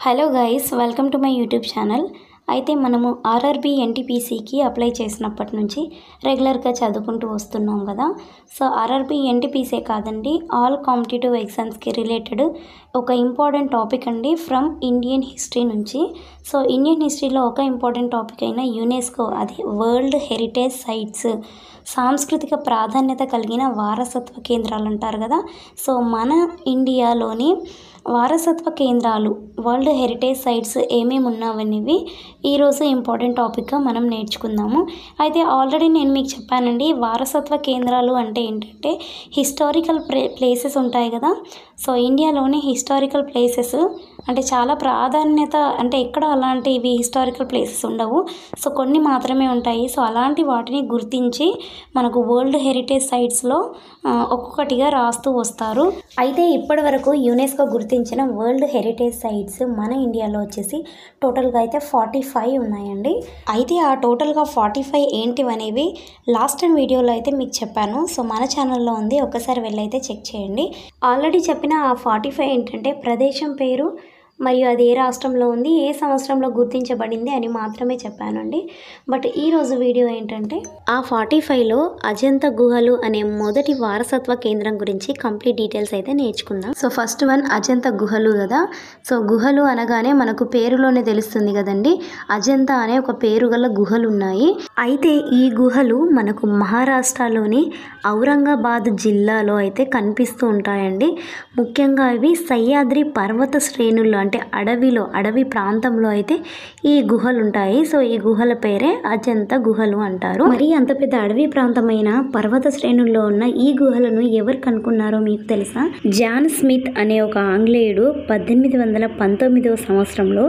Hello guys, welcome to my YouTube channel. అయితే మనము RRB ఎన్టీపీసీకి apply చేసినప్పటి నుంచి రెగ్యులర్గా చదువుకుంటూ వస్తున్నాం కదా. సో ఆర్ఆర్బీ ఎన్టీపీసీ కాదండి, ఆల్ కాంపిటేటివ్ ఎగ్జామ్స్కి రిలేటెడ్ ఒక ఇంపార్టెంట్ టాపిక్ అండి ఫ్రమ్ ఇండియన్ హిస్టరీ నుంచి. సో ఇండియన్ హిస్టరీలో ఒక ఇంపార్టెంట్ టాపిక్ అయిన యునెస్కో, అది వరల్డ్ హెరిటేజ్ సైట్స్, సాంస్కృతిక ప్రాధాన్యత కలిగిన వారసత్వ కేంద్రాలు అంటారు కదా. సో మన ఇండియాలోని వారసత్వ కేంద్రాలు, వరల్డ్ హెరిటేజ్ సైట్స్ ఏమేమి ఉన్నావనేవి ఈరోజు ఇంపార్టెంట్ టాపిక్గా మనం నేర్చుకుందాము. అయితే ఆల్రెడీ నేను మీకు చెప్పానండి, వారసత్వ కేంద్రాలు అంటే ఏంటంటే హిస్టారికల్ ప్లేసెస్ ఉంటాయి కదా. సో ఇండియాలోని హిస్టారికల్ ప్లేసెస్ అంటే చాలా ప్రాధాన్యత, అంటే ఎక్కడ అలాంటివి హిస్టారికల్ ప్లేసెస్ ఉండవు, సో కొన్ని మాత్రమే ఉంటాయి. సో అలాంటి వాటిని గుర్తించి మనకు వరల్డ్ హెరిటేజ్ సైట్స్లో ఒక్కొక్కటిగా రాస్తూ వస్తారు. అయితే ఇప్పటి వరకు యునెస్కో గుర్తించిన వరల్డ్ హెరిటేజ్ సైట్స్ మన ఇండియాలో వచ్చేసి టోటల్గా అయితే 45 ఉన్నాయండి. అయితే ఆ టోటల్గా 45 ఏంటివనేవి లాస్ట్ టైం వీడియోలో అయితే మీకు చెప్పాను. సో మన ఛానల్లో ఉంది, ఒక్కసారి వెళ్ళైతే చెక్ చేయండి. ఆల్రెడీ చెప్పిన ఆ 45 ఏంటంటే ప్రదేశం పేరు మరియు అది ఏ రాష్ట్రంలో ఉంది, ఏ సంవత్సరంలో గుర్తించబడింది అని మాత్రమే చెప్పానండి. బట్ ఈరోజు వీడియో ఏంటంటే ఆ 45లో అజంతా గుహలు అనే మొదటి వారసత్వ కేంద్రం గురించి కంప్లీట్ డీటెయిల్స్ అయితే నేర్చుకుందాం. సో ఫస్ట్ వన్ అజంతా గుహలు కదా. సో గుహలు అనగానే మనకు పేరులోనే తెలుస్తుంది కదండి, అజంతా అనే ఒక పేరు గల గుహలు ఉన్నాయి. అయితే ఈ గుహలు మనకు మహారాష్ట్రలోని ఔరంగాబాద్ జిల్లాలో అయితే కనిపిస్తూ ఉంటాయండి. ముఖ్యంగా ఇవి సహ్యాద్రి పర్వత శ్రేణుల్లో, అంటే అడవి ప్రాంతంలో అయితే ఈ గుహలు ఉంటాయి. సో ఈ గుహల పేరే అజంతా గుహలు అంటారు. మరి అంత పెద్ద అడవి ప్రాంతమైన పర్వత శ్రేణుల్లో ఉన్న ఈ గుహలను ఎవరు కనుక్కున్నారో మీకు తెలుసా? జాన్ స్మిత్ అనే ఒక ఆంగ్లేయుడు 1819వ సంవత్సరంలో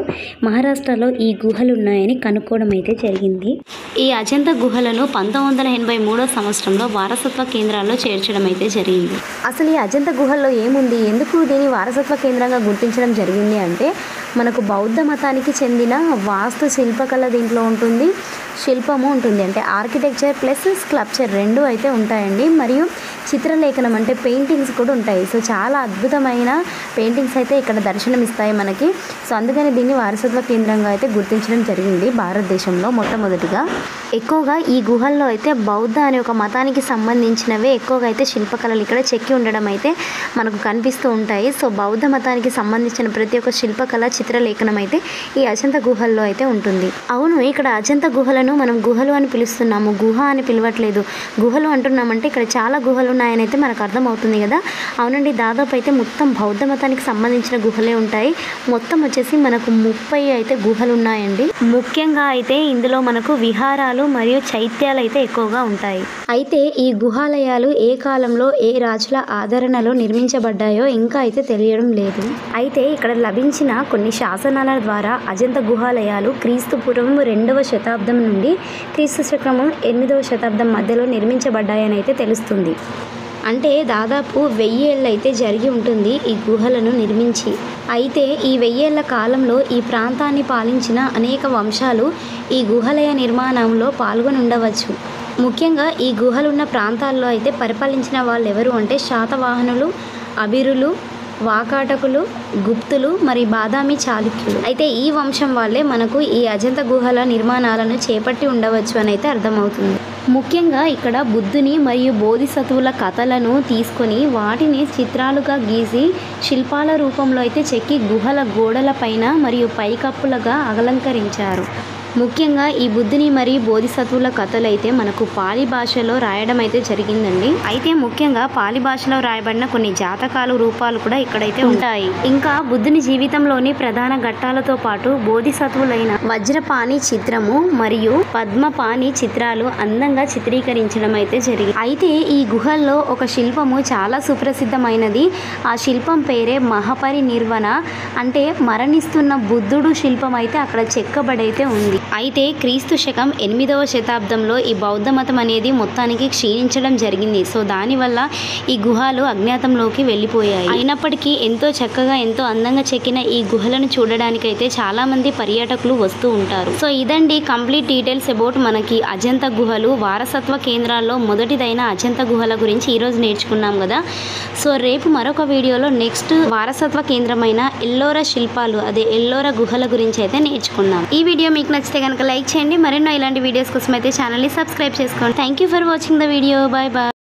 మహారాష్ట్రలో ఈ గుహలు ఉన్నాయని కనుక్కోవడం అయితే జరిగింది. ఈ అజంతా గుహలను 1983వ సంవత్సరంలో వారసత్వ కేంద్రాల్లో చేర్చడం అయితే జరిగింది. అసలు ఈ అజంతా గుహల్లో ఏముంది, ఎందుకు దీన్ని వారసత్వ కేంద్రంగా గుర్తించడం జరిగింది అంటే మనకు బౌద్ధ మతానికి చెందిన వాస్తు శిల్పకళ దీంట్లో ఉంటుంది, శిల్పము ఉంటుంది, అంటే ఆర్కిటెక్చర్ ప్లస్ స్కల్ప్చర్ రెండు అయితే ఉంటాయండి. మరియు చిత్రలేఖనం అంటే పెయింటింగ్స్ కూడా ఉంటాయి. సో చాలా అద్భుతమైన పెయింటింగ్స్ అయితే ఇక్కడ దర్శనమిస్తాయి మనకి. సో అందుకని దీన్ని వారసత్వ కేంద్రంగా అయితే గుర్తించడం జరిగింది భారతదేశంలో మొట్టమొదటిగా. ఎక్కువగా ఈ గుహల్లో అయితే బౌద్ధ అనే ఒక మతానికి సంబంధించినవే ఎక్కువగా అయితే శిల్పకళలు ఇక్కడ చెక్కి ఉండడం అయితే మనకు కనిపిస్తూ ఉంటాయి. సో బౌద్ధ మతానికి సంబంధించిన ప్రతి ఒక్క శిల్పకళ, చిత్రలేఖనం అయితే ఈ అజంతా గుహల్లో అయితే ఉంటుంది. అవును, ఇక్కడ అజంతా గుహలను మనం గుహలు అని పిలుస్తున్నాము, గుహ అని పిలవట్లేదు. గుహలు అంటున్నామంటే ఇక్కడ చాలా గుహలు ఉన్నాయని అయితే మనకు అర్థమవుతుంది కదా. అవునండి, దాదాపు అయితే మొత్తం బౌద్ధ మతానికి సంబంధించిన గుహలే ఉంటాయి. మొత్తం వచ్చేసి మనకు 30 అయితే గుహలు ఉన్నాయండి. ముఖ్యంగా అయితే ఇందులో మనకు విహారాలు మరియు చైత్యాలు అయితే ఎక్కువగా ఉంటాయి. అయితే ఈ గుహాలయాలు ఏ కాలంలో ఏ రాజుల ఆదరణలో నిర్మించబడ్డాయో ఇంకా అయితే తెలియడం లేదు. అయితే ఇక్కడ లభించిన కొన్ని శాసనాల ద్వారా అజంతా గుహాలయాలు క్రీస్తు పూర్వం 2వ శతాబ్దం నుండి క్రీస్తు శకం 8వ శతాబ్దం మధ్యలో నిర్మించబడ్డాయని అయితే తెలుస్తుంది. అంటే దాదాపు 1000 ఏళ్ళు అయితే జరిగి ఉంటుంది ఈ గుహలను నిర్మించి. అయితే ఈ 1000 ఏళ్ల కాలంలో ఈ ప్రాంతాన్ని పాలించిన అనేక వంశాలు ఈ గుహలయ నిర్మాణంలో పాల్గొని ఉండవచ్చు. ముఖ్యంగా ఈ గుహలున్న ప్రాంతాల్లో అయితే పరిపాలించిన వాళ్ళు ఎవరు అంటే శాతవాహనులు, అబిరులు, వాకాటకులు, గుప్తులు, మరి బాదామి చాళుక్యులు. అయితే ఈ వంశం వాళ్ళే మనకు ఈ అజంతా గుహల నిర్మాణాలను చేపట్టి ఉండవచ్చు అని అయితే అర్థమవుతుంది. ముఖ్యంగా ఇక్కడ బుద్ధుని మరియు బోధిసత్వుల కథలను తీసుకొని వాటిని చిత్రాలుగా గీసి శిల్పాల రూపంలో అయితే చెక్కి గుహల గోడల పైన మరియు పైకప్పులుగా అలంకరించారు. ముఖ్యంగా ఈ బుద్ధుని మరియు బోధిసత్వుల కథలు అయితే మనకు పాలి భాషలో రాయడం అయితే జరిగిందండి. అయితే ముఖ్యంగా పాలి భాషలో రాయబడిన కొన్ని జాతకాలు, రూపాలు కూడా ఇక్కడైతే ఉంటాయి. ఇంకా బుద్ధుని జీవితంలోని ప్రధాన ఘట్టాలతో పాటు బోధిసత్వులైన వజ్రపాణి చిత్రము మరియు పద్మపాణి చిత్రాలు అందంగా చిత్రీకరించడం అయితే జరిగింది. అయితే ఈ గుహల్లో ఒక శిల్పము చాలా సుప్రసిద్ధమైనది. ఆ శిల్పం పేరే మహాపరినిర్వణ, అంటే మరణిస్తున్న బుద్ధుడు శిల్పం అయితే అక్కడ చెక్కబడైతే ఉంది. అయితే క్రీస్తు శకం 8వ శతాబ్దంలో ఈ బౌద్ధ మతం అనేది మొత్తానికి క్షీణించడం జరిగింది. సో దానివల్ల ఈ గుహలు అజ్ఞాతంలోకి వెళ్ళిపోయాయి. అయినప్పటికీ ఎంతో చక్కగా ఎంతో అందంగా చెక్కిన ఈ గుహలను చూడడానికైతే చాలామంది పర్యాటకులు వస్తూ ఉంటారు. సో ఇదండి కంప్లీట్ డీటెయిల్స్ అబౌట్ మనకి అజంతా గుహలు, వారసత్వ కేంద్రాల్లో మొదటిదైన అజంతా గుహల గురించి ఈరోజు నేర్చుకున్నాం కదా. సో రేపు మరొక వీడియోలో నెక్స్ట్ వారసత్వ కేంద్రమైన ఎల్లోరా శిల్పాలు, అదే ఎల్లోరా గుహల గురించి అయితే నేర్చుకుందాం. ఈ వీడియో మీకు నచ్చితే కనుక లైక్ చేయండి. మరెన్నో ఇలాంటి వీడియోస్ కోసం అయితే ఛానల్ని సబ్స్క్రైబ్ చేసుకోండి. Thank you for watching the video. Bye bye.